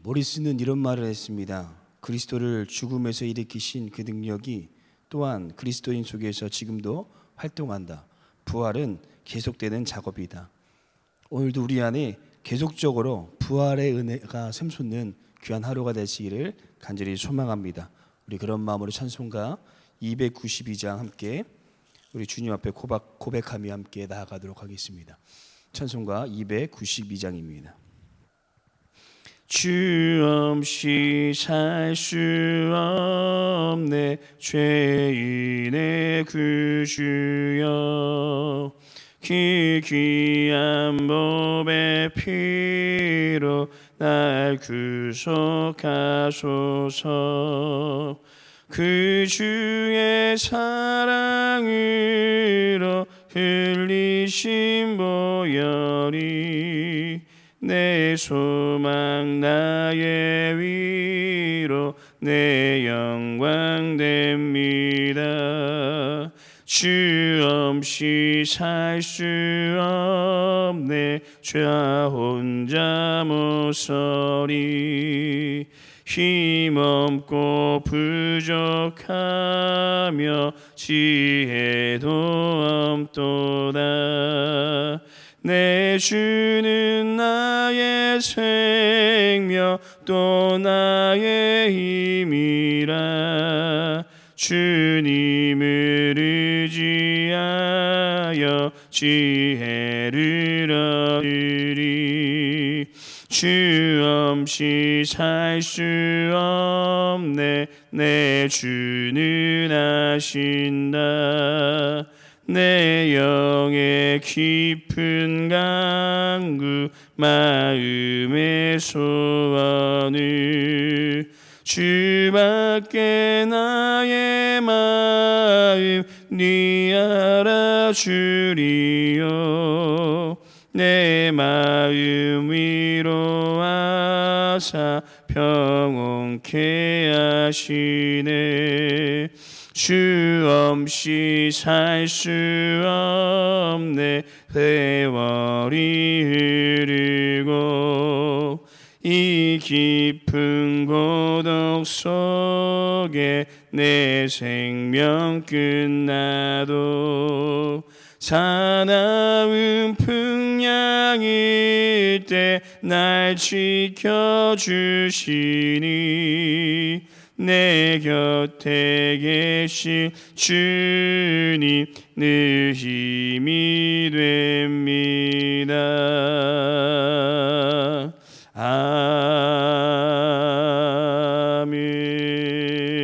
모리스는 이런 말을 했습니다. 그리스도를 죽음에서 일으키신 그 능력이 또한 그리스도인 속에서 지금도 활동한다. 부활은 계속되는 작업이다. 오늘도 우리 안에 계속적으로 부활의 은혜가 샘솟는 귀한 하루가 되시기를 간절히 소망합니다. 우리 그런 마음으로 찬송가 292장 함께 우리 주님 앞에 고백하며 함께 나아가도록 하겠습니다. 찬송가 292장입니다. 주 없이 살 수 없네 죄인의 구주여, 그 귀한 몸의 피로 날 구속하소서. 그 주의 사랑으로 흘리신 보혈이 내 소망 나의 위로 내 영광 됩니다. 주 없이 살 수 없네 죄 혼자 못 서리. 힘없고 부족하며 지혜도 없도다. 내 주는 나의 생명 또 나의 힘이라. 주님을 의지하여 지혜를 얻으리. 주 없이 살 수 없네 내 주는 아신다. 내 영의 깊은 간구 마음의 소원을 주밖에 나의 마음 네 알아주리요. 내 마음 위로하사 평온케 하시네. 주 없이 살 수 없네 세월이 흐르고 이 깊은 고독 속에 내 생명 끝나도 사나운 풍랑일 때 날 지켜주시니 내 곁에 계신 주님 늘 힘이 됩니다.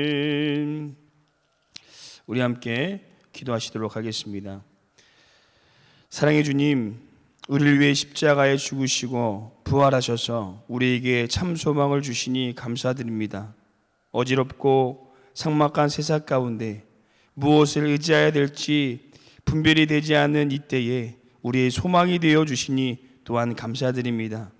아멘. 우리 함께 기도하시도록 하겠습니다. 사랑의 주님, 우리를 위해 십자가에 죽으시고 부활하셔서 우리에게 참 소망을 주시니 감사드립니다. 어지럽고 삭막한 세상 가운데 무엇을 의지해야 될지 분별이 되지 않는 이때에 우리의 소망이 되어 주시니 또한 감사드립니다.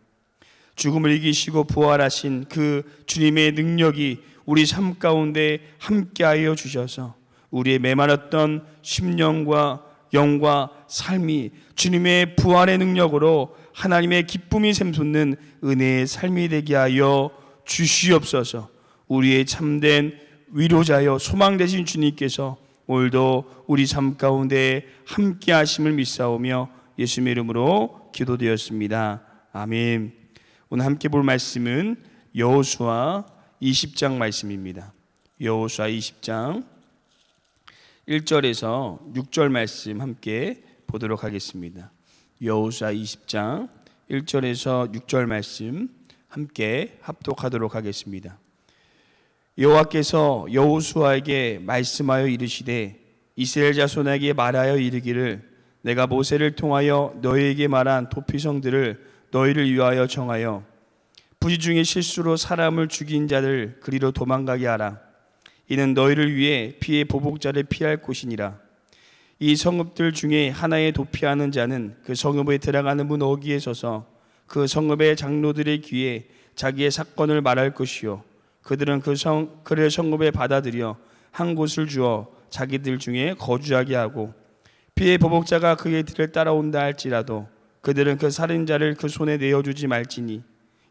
죽음을 이기시고 부활하신 그 주님의 능력이 우리 삶 가운데 함께하여 주셔서 우리의 메말랐던 심령과 영과 삶이 주님의 부활의 능력으로 하나님의 기쁨이 샘솟는 은혜의 삶이 되게 하여 주시옵소서. 우리의 참된 위로자여 소망 되신 주님께서 오늘도 우리 삶 가운데 함께 하심을 믿사오며 예수님의 이름으로 기도드렸습니다. 아멘. 오늘 함께 볼 말씀은 여호수아 20장 말씀입니다. 여호수아 20장 1절에서 6절 말씀 함께 보도록 하겠습니다. 여호수아 20장 1절에서 6절 말씀 함께 합독하도록 하겠습니다. 여호와께서 여호수아에게 말씀하여 이르시되 이스라엘 자손에게 말하여 이르기를 내가 모세를 통하여 너희에게 말한 도피성들을 너희를 위하여 정하여 부지 중에 실수로 사람을 죽인 자들 그리로 도망가게 하라. 이는 너희를 위해 피의 보복자를 피할 곳이니라. 이 성읍들 중에 하나에 도피하는 자는 그 성읍에 들어가는 문 어귀에 서서 그 성읍의 장로들의 귀에 자기의 사건을 말할 것이요 그들은 그를 성읍에 받아들여 한 곳을 주어 자기들 중에 거주하게 하고 피의 보복자가 그의 뒤를 따라온다 할지라도 그들은 그 살인자를 그 손에 내어주지 말지니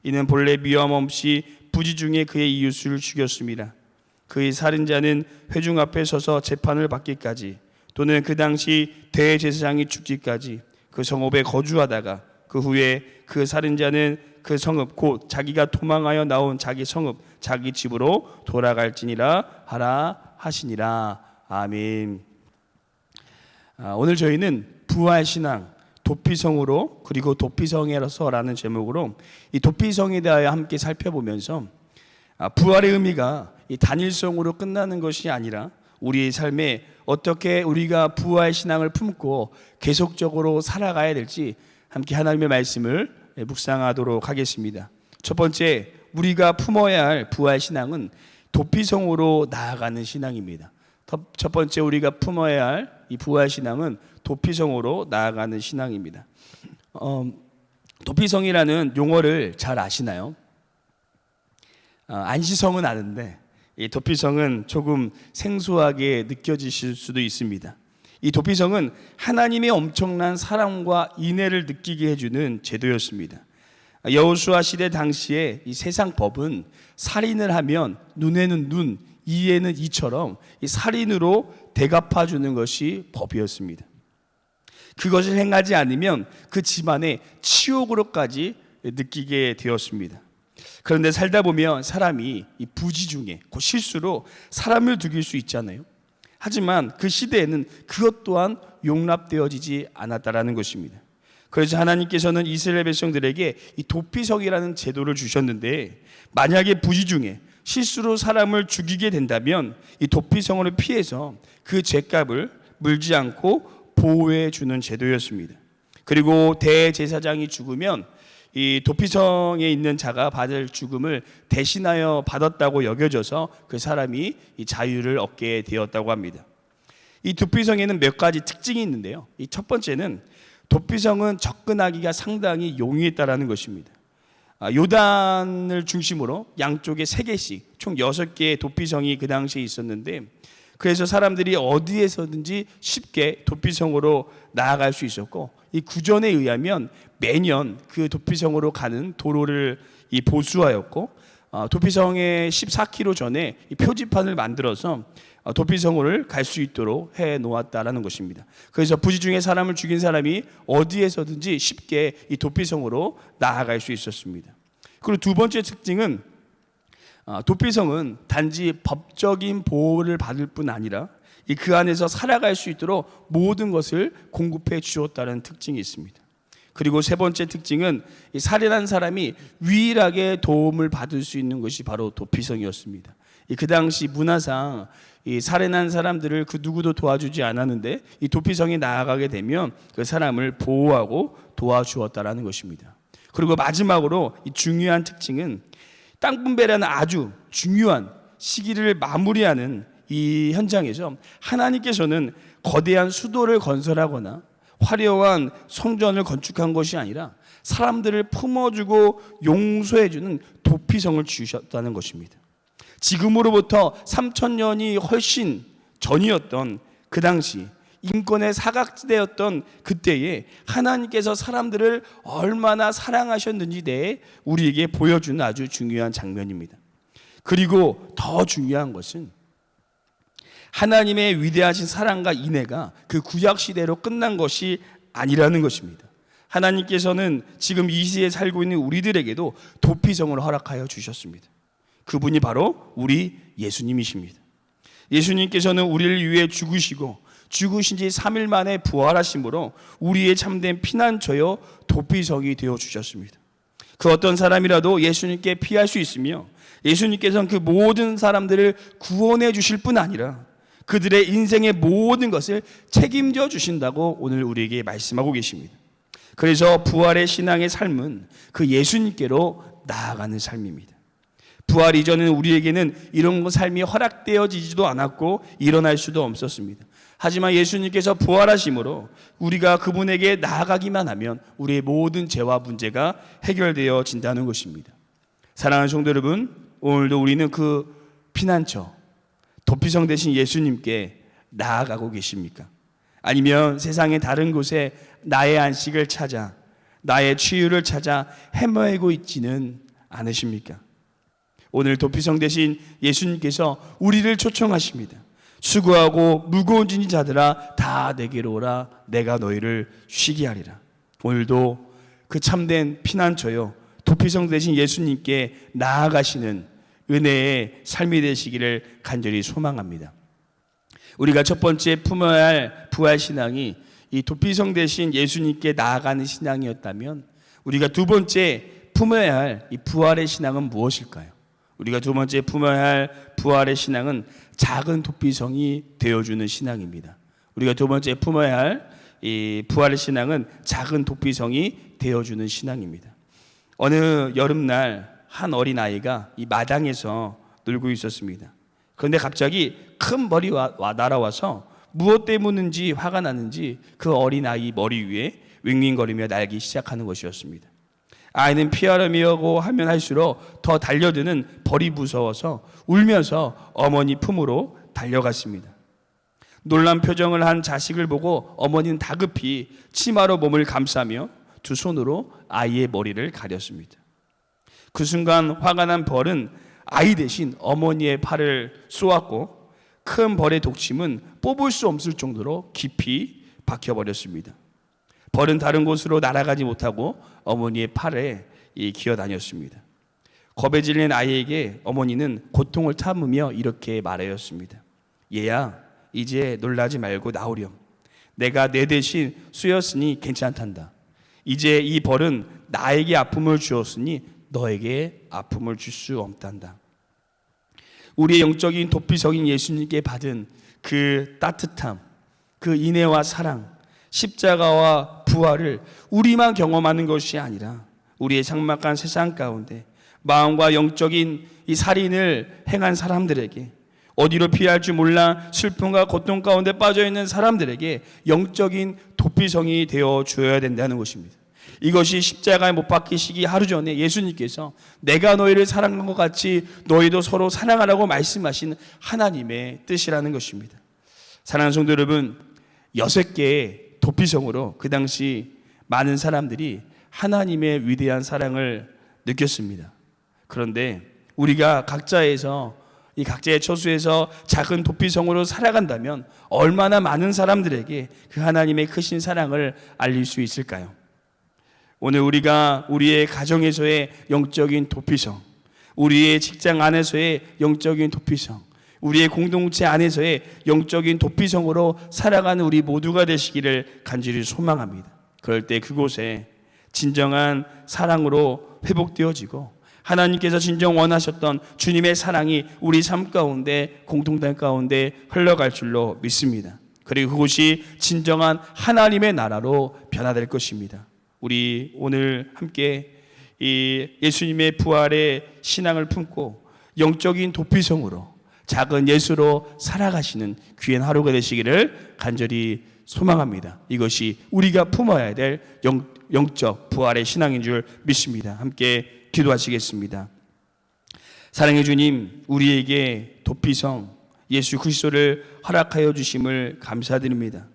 이는 본래 미움 없이 부지 중에 그의 이웃을 죽였습니다. 그의 살인자는 회중 앞에 서서 재판을 받기까지 또는 그 당시 대제사장이 죽기까지 그 성읍에 거주하다가 그 후에 그 살인자는 그 성읍 곧 자기가 도망하여 나온 자기 성읍 자기 집으로 돌아갈지니라 하라 하시니라. 아멘. 오늘 저희는 부활신앙 도피성으로 그리고 도피성에서라는 제목으로 이 도피성에 대하여 함께 살펴보면서 부활의 의미가 이 단일성으로 끝나는 것이 아니라 우리의 삶에 어떻게 우리가 부활신앙을 품고 계속적으로 살아가야 될지 함께 하나님의 말씀을 묵상하도록 하겠습니다. 첫 번째, 우리가 품어야 할 부활신앙은 도피성으로 나아가는 신앙입니다. 첫 번째 우리가 품어야 할 이 부활신앙은 도피성으로 나아가는 신앙입니다. 도피성이라는 용어를 잘 아시나요? 안시성은 아는데 이 도피성은 조금 생소하게 느껴지실 수도 있습니다. 이 도피성은 하나님의 엄청난 사랑과 인애를 느끼게 해주는 제도였습니다. 여호수아 시대 당시에 이 세상 법은 살인을 하면 눈에는 눈, 이에는 이처럼 이 살인으로 대갚아 주는 것이 법이었습니다. 그것을 행하지 않으면 그 집안에 치욕으로까지 느끼게 되었습니다. 그런데 살다 보면 사람이 이 부지 중에 그 실수로 사람을 죽일 수 있잖아요. 하지만 그 시대에는 그것 또한 용납되어지지 않았다라는 것입니다. 그래서 하나님께서는 이스라엘 백성들에게 이 도피성이라는 제도를 주셨는데 만약에 부지 중에 실수로 사람을 죽이게 된다면 이 도피성으로 피해서 그 죄값을 물지 않고 보호해 주는 제도였습니다. 그리고 대제사장이 죽으면 이 도피성에 있는 자가 받을 죽음을 대신하여 받았다고 여겨져서 그 사람이 이 자유를 얻게 되었다고 합니다. 이 도피성에는 몇 가지 특징이 있는데요. 이 첫 번째는 도피성은 접근하기가 상당히 용이했다라는 것입니다. 요단을 중심으로 양쪽에 3개씩 총 6개의 도피성이 그 당시에 있었는데 그래서 사람들이 어디에서든지 쉽게 도피성으로 나아갈 수 있었고 이 구전에 의하면 매년 그 도피성으로 가는 도로를 보수하였고 도피성의 14km 전에 이 표지판을 만들어서 도피성을 갈 수 있도록 해 놓았다라는 것입니다. 그래서 부지 중에 사람을 죽인 사람이 어디에서든지 쉽게 이 도피성으로 나아갈 수 있었습니다. 그리고 두 번째 특징은 도피성은 단지 법적인 보호를 받을 뿐 아니라 그 안에서 살아갈 수 있도록 모든 것을 공급해 주었다는 특징이 있습니다. 그리고 세 번째 특징은 살인한 사람이 유일하게 도움을 받을 수 있는 것이 바로 도피성이었습니다. 그 당시 문화상 이 살인한 사람들을 그 누구도 도와주지 않았는데 이 도피성에 나아가게 되면 그 사람을 보호하고 도와주었다라는 것입니다. 그리고 마지막으로 이 중요한 특징은 땅 분배라는 아주 중요한 시기를 마무리하는 이 현장에서 하나님께서는 거대한 수도를 건설하거나 화려한 성전을 건축한 것이 아니라 사람들을 품어주고 용서해주는 도피성을 주셨다는 것입니다. 지금으로부터 3000년이 훨씬 전이었던 그 당시 인권의 사각지대였던 그때에 하나님께서 사람들을 얼마나 사랑하셨는지 대해 우리에게 보여주는 아주 중요한 장면입니다. 그리고 더 중요한 것은 하나님의 위대하신 사랑과 인애가 그 구약시대로 끝난 것이 아니라는 것입니다. 하나님께서는 지금 이 시대에 살고 있는 우리들에게도 도피성을 허락하여 주셨습니다. 그분이 바로 우리 예수님이십니다. 예수님께서는 우리를 위해 죽으시고 죽으신 지 3일 만에 부활하심으로 우리의 참된 피난처요 도피성이 되어 주셨습니다. 그 어떤 사람이라도 예수님께 피할 수 있으며 예수님께서는 그 모든 사람들을 구원해 주실 뿐 아니라 그들의 인생의 모든 것을 책임져 주신다고 오늘 우리에게 말씀하고 계십니다. 그래서 부활의 신앙의 삶은 그 예수님께로 나아가는 삶입니다. 부활 이전에는 우리에게는 이런 삶이 허락되어지지도 않았고 일어날 수도 없었습니다. 하지만 예수님께서 부활하심으로 우리가 그분에게 나아가기만 하면 우리의 모든 죄와 문제가 해결되어진다는 것입니다. 사랑하는 성도 여러분, 오늘도 우리는 그 피난처 도피성 되신 예수님께 나아가고 계십니까? 아니면 세상의 다른 곳에 나의 안식을 찾아 나의 치유를 찾아 헤매고 있지는 않으십니까? 오늘 도피성 대신 예수님께서 우리를 초청하십니다. 수고하고 무거운 짐진 자들아 다 내게로 오라. 내가 너희를 쉬게 하리라. 오늘도 그 참된 피난처요 도피성 대신 예수님께 나아가시는 은혜의 삶이 되시기를 간절히 소망합니다. 우리가 첫 번째 품어야 할 부활신앙이 이 도피성 대신 예수님께 나아가는 신앙이었다면, 우리가 두 번째 품어야 할 이 부활의 신앙은 무엇일까요? 우리가 두 번째 품어야 할 부활의 신앙은 작은 도피성이 되어주는 신앙입니다. 우리가 두 번째 품어야 할 이 부활의 신앙은 작은 도피성이 되어주는 신앙입니다. 어느 여름날 한 어린아이가 이 마당에서 놀고 있었습니다. 그런데 갑자기 큰 머리가 날아와서 무엇 때문인지 화가 나는지 그 어린아이 머리 위에 윙윙거리며 날기 시작하는 것이었습니다. 아이는 피하려고 하면 할수록 더 달려드는 벌이 무서워서 울면서 어머니 품으로 달려갔습니다. 놀란 표정을 한 자식을 보고 어머니는 다급히 치마로 몸을 감싸며 두 손으로 아이의 머리를 가렸습니다. 그 순간 화가 난 벌은 아이 대신 어머니의 팔을 쏘았고, 큰 벌의 독침은 뽑을 수 없을 정도로 깊이 박혀버렸습니다. 벌은 다른 곳으로 날아가지 못하고 어머니의 팔에 기어다녔습니다. 겁에 질린 아이에게 어머니는 고통을 참으며 이렇게 말하였습니다. 얘야, 이제 놀라지 말고 나오렴. 내가 내 대신 쏘였으니 괜찮단다. 이제 이 벌은 나에게 아픔을 주었으니 너에게 아픔을 줄 수 없단다. 우리의 영적인 도피성인 예수님께 받은 그 따뜻함, 그 인애와 사랑, 십자가와 부활을 우리만 경험하는 것이 아니라 우리의 삭막한 세상 가운데 마음과 영적인 이 살인을 행한 사람들에게, 어디로 피할 줄 몰라 슬픔과 고통 가운데 빠져있는 사람들에게 영적인 도피성이 되어 주어야 된다는 것입니다. 이것이 십자가에 못 박히시기 하루 전에 예수님께서 내가 너희를 사랑한 것 같이 너희도 서로 사랑하라고 말씀하신 하나님의 뜻이라는 것입니다. 사랑하는 성도 여러분, 6개의 도피성으로 그 당시 많은 사람들이 하나님의 위대한 사랑을 느꼈습니다. 그런데 우리가 이 각자의 처소에서 작은 도피성으로 살아간다면 얼마나 많은 사람들에게 그 하나님의 크신 사랑을 알릴 수 있을까요? 오늘 우리가 우리의 가정에서의 영적인 도피성, 우리의 직장 안에서의 영적인 도피성, 우리의 공동체 안에서의 영적인 도피성으로 살아가는 우리 모두가 되시기를 간절히 소망합니다. 그럴 때 그곳에 진정한 사랑으로 회복되어지고 하나님께서 진정 원하셨던 주님의 사랑이 우리 삶 가운데, 공동체 가운데 흘러갈 줄로 믿습니다. 그리고 그곳이 진정한 하나님의 나라로 변화될 것입니다. 우리 오늘 함께 이 예수님의 부활의 신앙을 품고 영적인 도피성으로 작은 예수로 살아가시는 귀한 하루가 되시기를 간절히 소망합니다. 이것이 우리가 품어야 될 영적 부활의 신앙인 줄 믿습니다. 함께 기도하시겠습니다. 사랑해 주님, 우리에게 도피성 예수 그리스도를 허락하여 주심을 감사드립니다.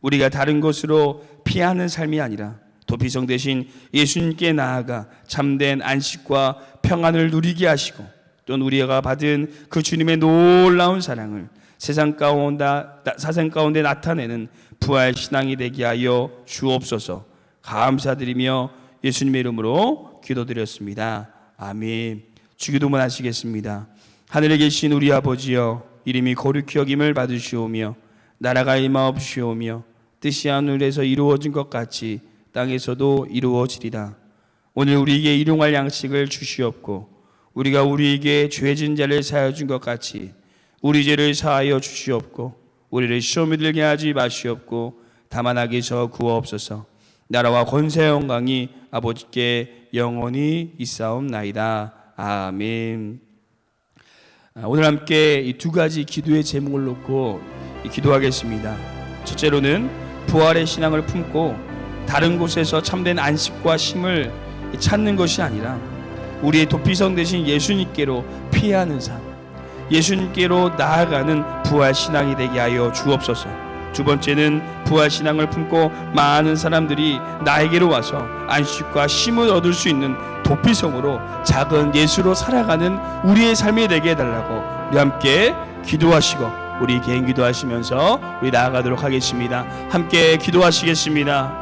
우리가 다른 곳으로 피하는 삶이 아니라 도피성 대신 예수님께 나아가 참된 안식과 평안을 누리게 하시고, 또 우리가 받은 그 주님의 놀라운 사랑을 세상 가운데 나타내는 부활 신앙이 되게 하여 주옵소서. 감사드리며 예수님의 이름으로 기도드렸습니다. 아멘. 주기도문 하시겠습니다. 하늘에 계신 우리 아버지여, 이름이 거룩히 여김을 받으시오며 나라가 임하옵시오며 뜻이 하늘에서 이루어진 것 같이 땅에서도 이루어지리라. 오늘 우리에게 일용할 양식을 주시옵고 우리가 우리에게 죄진 자를 사하여 준 것 같이 우리 죄를 사하여 주시옵고 우리를 시험에 들게 하지 마시옵고 다만 악에서 구하옵소서. 나라와 권세 영광이 아버지께 영원히 있사옵나이다. 아멘. 오늘 함께 이 두 가지 기도의 제목을 놓고 기도하겠습니다. 첫째로는 부활의 신앙을 품고 다른 곳에서 참된 안식과 쉼을 찾는 것이 아니라 우리의 도피성 대신 예수님께로 피하는 삶, 예수님께로 나아가는 부활 신앙이 되게 하여 주옵소서. 두 번째는 부활신앙을 품고 많은 사람들이 나에게로 와서 안식과 쉼을 얻을 수 있는 도피성으로 작은 예수로 살아가는 우리의 삶이 되게 해달라고 우리 함께 기도하시고 우리 개인 기도하시면서 우리 나아가도록 하겠습니다. 함께 기도하시겠습니다.